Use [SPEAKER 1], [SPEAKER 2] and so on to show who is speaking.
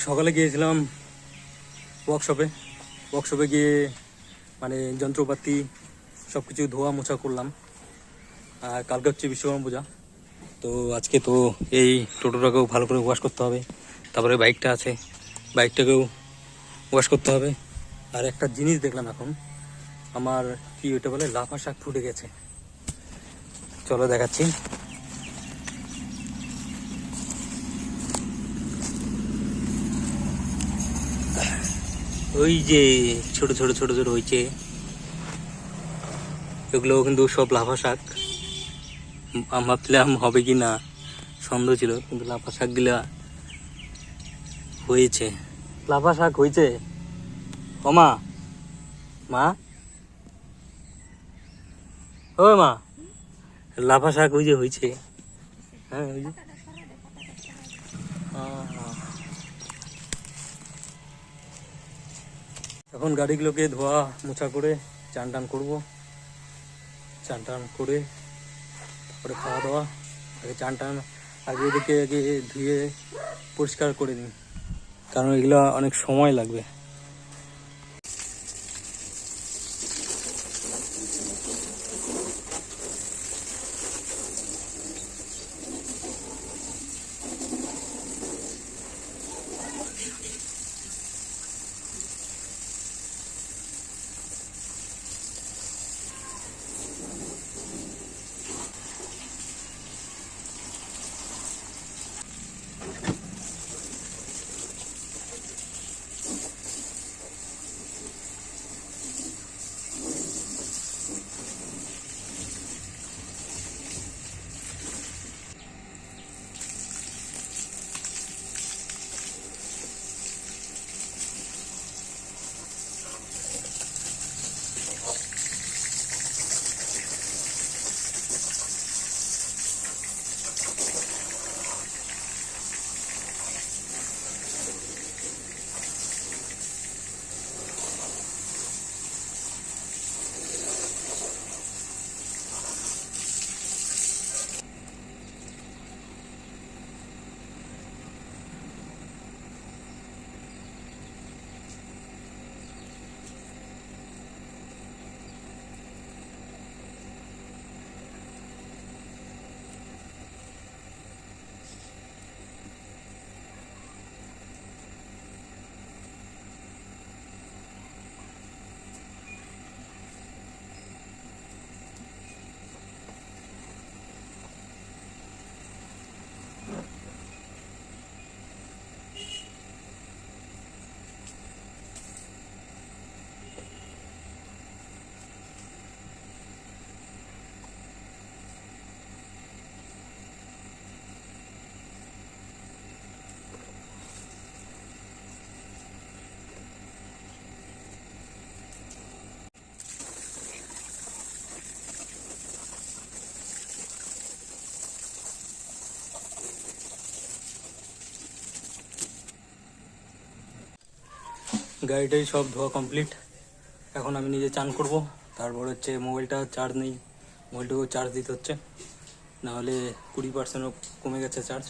[SPEAKER 1] সকালে গিয়েছিলাম ওয়ার্কশপে গিয়ে মানে যন্ত্রপাতি সব কিছু ধোয়া মোছা করলাম। আর কালকে হচ্ছে বিশ্বকর্মা পূজা, তো আজকে তো এই টোটোটাকেও ভালো করে ওয়াশ করতে হবে, তারপরে বাইকটা আছে, বাইকটাকেও ওয়াশ করতে হবে। আর একটা জিনিস দেখলাম এখন, আমার কি ওটা বলে লাফা শাক ফুটে গেছে, চলো দেখাচ্ছি। ওই যে ছোট ছোট ছোট ছোট হয়েছে, এগুলো কিন্তু সব লাফা শাক। আমি ভাবছিলাম হবে কি না, সন্দেহ ছিল, কিন্তু লাফা শাক গুলা হয়েছে। লাফা শাক হয়েছে। ও মা, মা, ও মা, লাফা শাক ওই যে হয়েছে। হ্যাঁ ওই যে এখন গাড়িগুলোকে ধোয়া মোছা করে চান টান করবো। চান টান করে তারপরে খাওয়া দাওয়া। আগে চান টান আগে এদিকে আগে ধুয়ে পরিষ্কার করে নিই, কারণ এগুলো অনেক সময় লাগবে। গাড়িটাই সব ধোয়া কমপ্লিট। এখন আমি নিজে চান করব, তারপর হচ্ছে মোবাইলটা চার্জ নেই, মোবাইলটাকেও চার্জ দিতে হচ্ছে, নাহলে 20% কমে গেছে চার্জ।